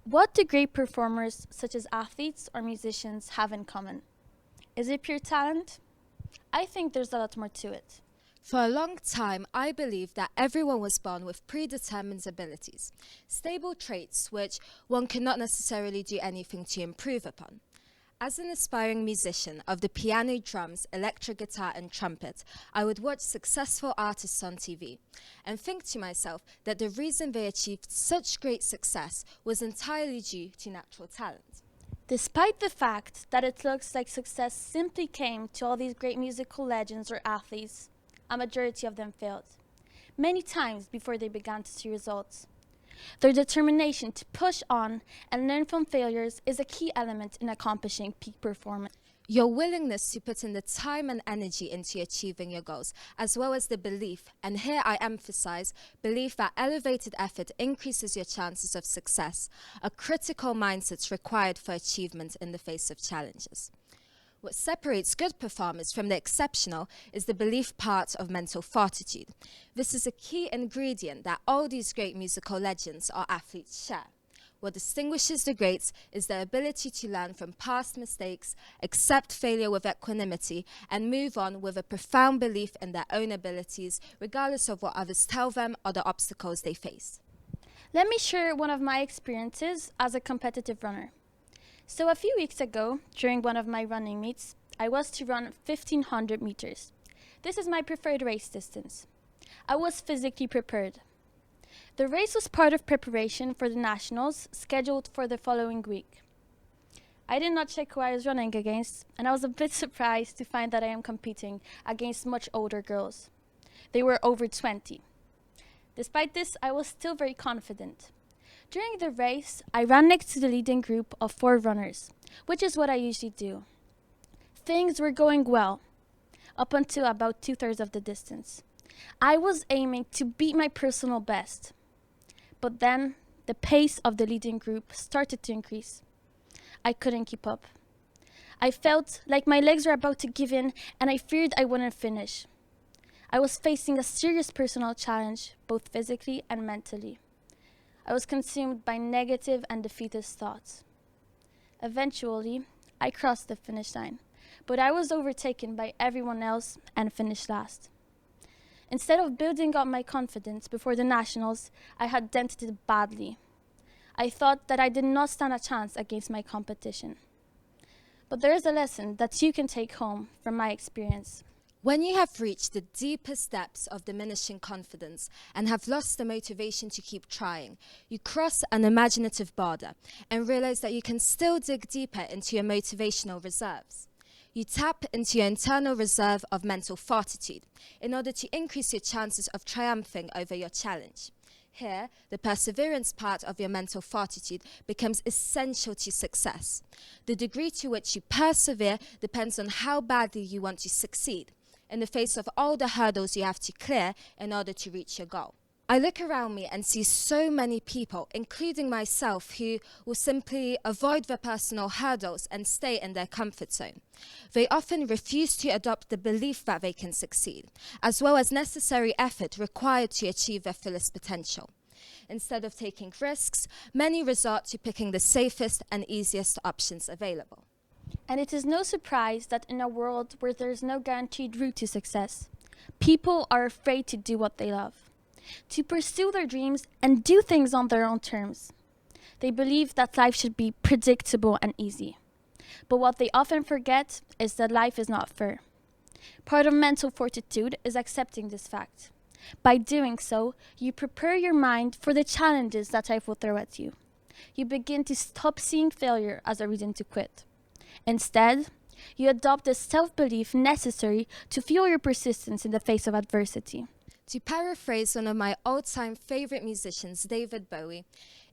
What do great performers, such as athletes or musicians, have in common? Is it pure talent? I think there's a lot more to it. For a long time, I believed that everyone was born with predetermined abilities, stable traits which one could not necessarily do anything to improve upon. As an aspiring musician of the piano, drums, electric guitar, and trumpet, I would watch successful artists on TV and think to myself that the reason they achieved such great success was entirely due to natural talent. Despite the fact that it looks like success simply came to all these great musical legends or athletes, a majority of them failed, many times before they began to see results. Their determination to push on and learn from failures is a key element in accomplishing peak performance. Your willingness to put in the time and energy into achieving your goals, as well as the belief, and here I emphasize, belief that elevated effort increases your chances of success, are critical mindsets required for achievement in the face of challenges. What separates good performers from the exceptional is the belief part of mental fortitude. This is a key ingredient that all these great musical legends or athletes share. What distinguishes the greats is their ability to learn from past mistakes, accept failure with equanimity, and move on with a profound belief in their own abilities, regardless of what others tell them or the obstacles they face. Let me share one of my experiences as a competitive runner. So a few weeks ago, during one of my running meets, I was to run 1500 meters. This is my preferred race distance. I was physically prepared. The race was part of preparation for the nationals scheduled for the following week. I did not check who I was running against, and I was a bit surprised to find that I am competing against much older girls. They were over 20. Despite this, I was still very confident. During the race, I ran next to the leading group of 4 runners, which is what I usually do. Things were going well, up until about 2/3 of the distance. I was aiming to beat my personal best, but then the pace of the leading group started to increase. I couldn't keep up. I felt like my legs were about to give in, and I feared I wouldn't finish. I was facing a serious personal challenge, both physically and mentally. I was consumed by negative and defeatist thoughts. Eventually, I crossed the finish line, but I was overtaken by everyone else and finished last. Instead of building up my confidence before the nationals, I had dented it badly. I thought that I did not stand a chance against my competition. But there is a lesson that you can take home from my experience. When you have reached the deepest depths of diminishing confidence and have lost the motivation to keep trying, you cross an imaginative border and realize that you can still dig deeper into your motivational reserves. You tap into your internal reserve of mental fortitude in order to increase your chances of triumphing over your challenge. Here, the perseverance part of your mental fortitude becomes essential to success. The degree to which you persevere depends on how badly you want to succeed, in the face of all the hurdles you have to clear in order to reach your goal. I look around me and see so many people, including myself, who will simply avoid their personal hurdles and stay in their comfort zone. They often refuse to adopt the belief that they can succeed, as well as necessary effort required to achieve their fullest potential. Instead of taking risks, many resort to picking the safest and easiest options available. And it is no surprise that in a world where there is no guaranteed route to success, people are afraid to do what they love, to pursue their dreams and do things on their own terms. They believe that life should be predictable and easy. But what they often forget is that life is not fair. Part of mental fortitude is accepting this fact. By doing so, you prepare your mind for the challenges that life will throw at you. You begin to stop seeing failure as a reason to quit. Instead, you adopt the self-belief necessary to fuel your persistence in the face of adversity. To paraphrase one of my all-time favorite musicians, David Bowie,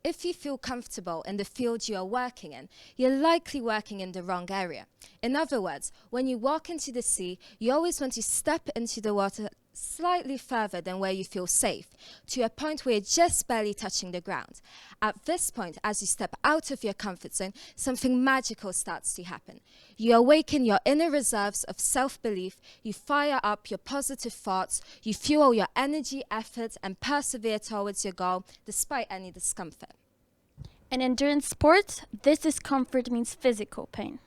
if you feel comfortable in the field you are working in, you're likely working in the wrong area. In other words, when you walk into the sea, you always want to step into the water slightly further than where you feel safe, to a point where you're just barely touching the ground. At this point, as you step out of your comfort zone, something magical starts to happen. You awaken your inner reserves of self-belief, you fire up your positive thoughts, you fuel your energy, effort, and persevere towards your goal despite any discomfort. In endurance sports, this discomfort means physical pain.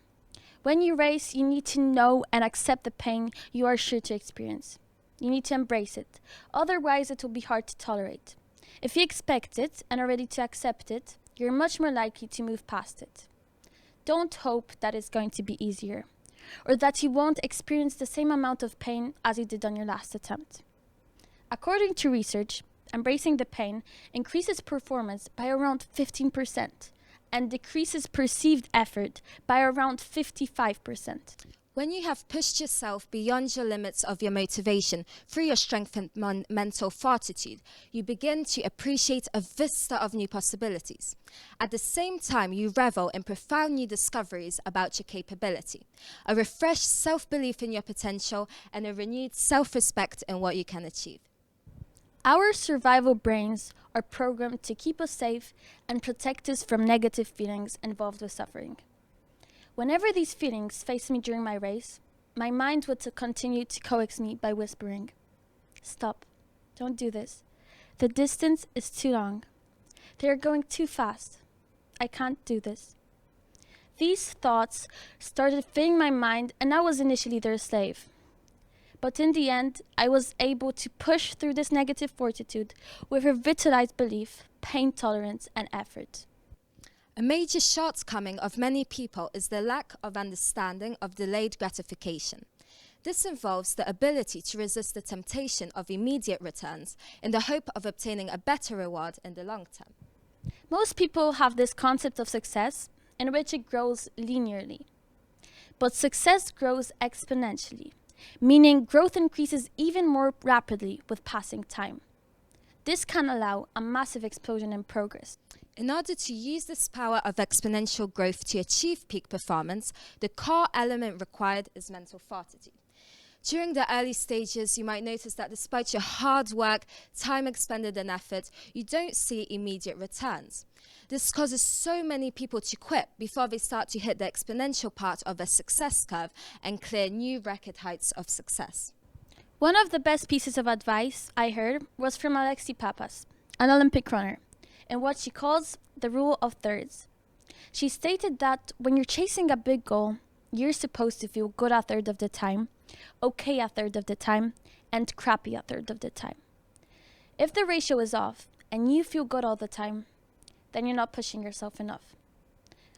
When you race, you need to know and accept the pain you are sure to experience. You need to embrace it, otherwise it will be hard to tolerate. If you expect it and are ready to accept it, you're much more likely to move past it. Don't hope that it's going to be easier, or that you won't experience the same amount of pain as you did on your last attempt. According to research, embracing the pain increases performance by around 15% and decreases perceived effort by around 55%. When you have pushed yourself beyond your limits of your motivation through your strength and mental fortitude, you begin to appreciate a vista of new possibilities. At the same time, you revel in profound new discoveries about your capability, a refreshed self-belief in your potential, and a renewed self-respect in what you can achieve. Our survival brains are programmed to keep us safe and protect us from negative feelings involved with suffering. Whenever these feelings faced me during my race, my mind would continue to coax me by whispering, "Stop, don't do this. The distance is too long. They are going too fast. I can't do this." These thoughts started filling my mind, and I was initially their slave. But in the end, I was able to push through this negative fortitude with revitalized belief, pain tolerance, and effort. A major shortcoming of many people is the lack of understanding of delayed gratification. This involves the ability to resist the temptation of immediate returns in the hope of obtaining a better reward in the long term. Most people have this concept of success in which it grows linearly. But success grows exponentially, meaning growth increases even more rapidly with passing time. This can allow a massive explosion in progress. In order to use this power of exponential growth to achieve peak performance, the core element required is mental fortitude. During the early stages, you might notice that despite your hard work, time expended and effort, you don't see immediate returns. This causes so many people to quit before they start to hit the exponential part of a success curve and clear new record heights of success. One of the best pieces of advice I heard was from Alexi Pappas, an Olympic runner, in what she calls the rule of thirds. She stated that when you're chasing a big goal, you're supposed to feel good a third of the time, okay a third of the time, and crappy a third of the time. If the ratio is off and you feel good all the time, then you're not pushing yourself enough.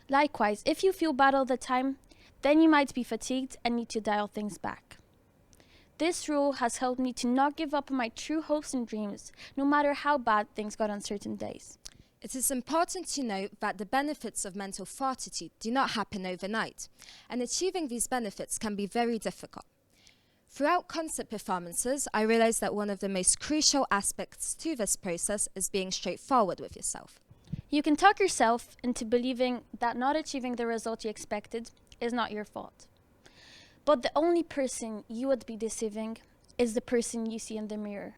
Likewise, if you feel bad all the time, then you might be fatigued and need to dial things back. This rule has helped me to not give up on my true hopes and dreams, no matter how bad things got on certain days. It is important to note that the benefits of mental fortitude do not happen overnight, and achieving these benefits can be very difficult. Throughout concert performances, I realized that one of the most crucial aspects to this process is being straightforward with yourself. You can talk yourself into believing that not achieving the result you expected is not your fault. But the only person you would be deceiving is the person you see in the mirror.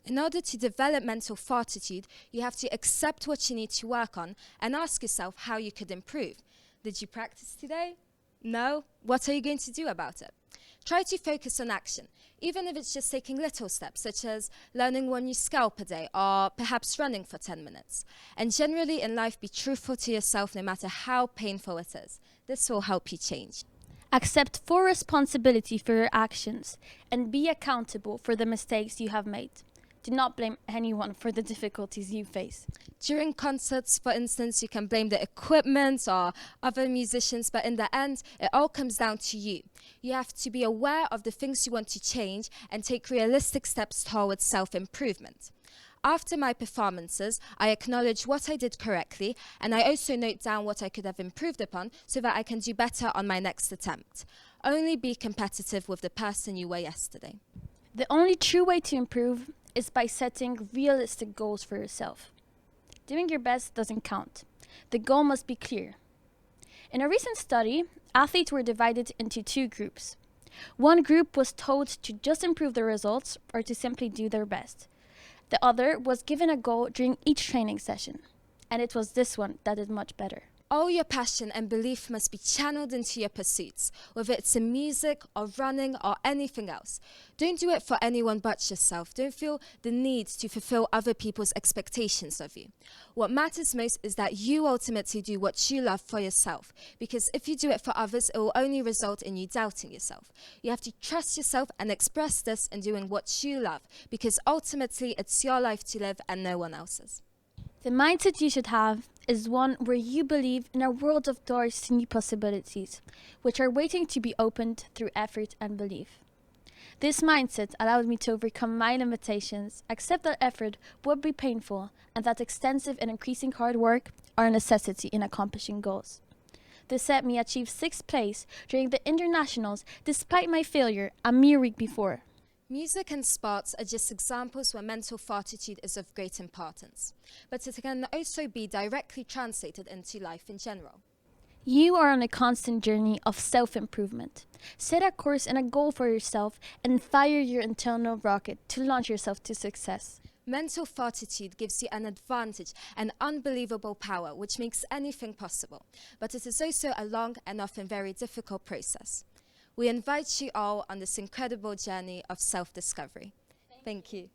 In order to develop mental fortitude, you have to accept what you need to work on and ask yourself how you could improve. Did you practice today? No? What are you going to do about it? Try to focus on action, even if it's just taking little steps, such as learning one new skill per day or perhaps running for 10 minutes. And generally in life, be truthful to yourself no matter how painful it is. This will help you change. Accept full responsibility for your actions and be accountable for the mistakes you have made. Do not blame anyone for the difficulties you face. During concerts, for instance, you can blame the equipment or other musicians, but in the end, it all comes down to you. You have to be aware of the things you want to change and take realistic steps towards self-improvement. After my performances, I acknowledge what I did correctly, and I also note down what I could have improved upon so that I can do better on my next attempt. Only be competitive with the person you were yesterday. The only true way to improve is by setting realistic goals for yourself. Doing your best doesn't count. The goal must be clear. In a recent study, athletes were divided into two groups. One group was told to just improve their results or to simply do their best. The other was given a goal during each training session, and it was this one that did much better. All your passion and belief must be channeled into your pursuits, whether it's in music or running or anything else. Don't do it for anyone but yourself. Don't feel the need to fulfill other people's expectations of you. What matters most is that you ultimately do what you love for yourself, because if you do it for others, it will only result in you doubting yourself. You have to trust yourself and express this in doing what you love, because ultimately it's your life to live and no one else's. The mindset you should have is one where you believe in a world of doors to new possibilities, which are waiting to be opened through effort and belief. This mindset allowed me to overcome my limitations, accept that effort would be painful, and that extensive and increasing hard work are a necessity in accomplishing goals. This helped me achieve 6th place during the internationals despite my failure a mere week before. Music and sports are just examples where mental fortitude is of great importance, but it can also be directly translated into life in general. You are on a constant journey of self-improvement. Set a course and a goal for yourself and fire your internal rocket to launch yourself to success. Mental fortitude gives you an advantage and unbelievable power, which makes anything possible, but it is also a long and often very difficult process. We invite you all on this incredible journey of self-discovery. Thank you.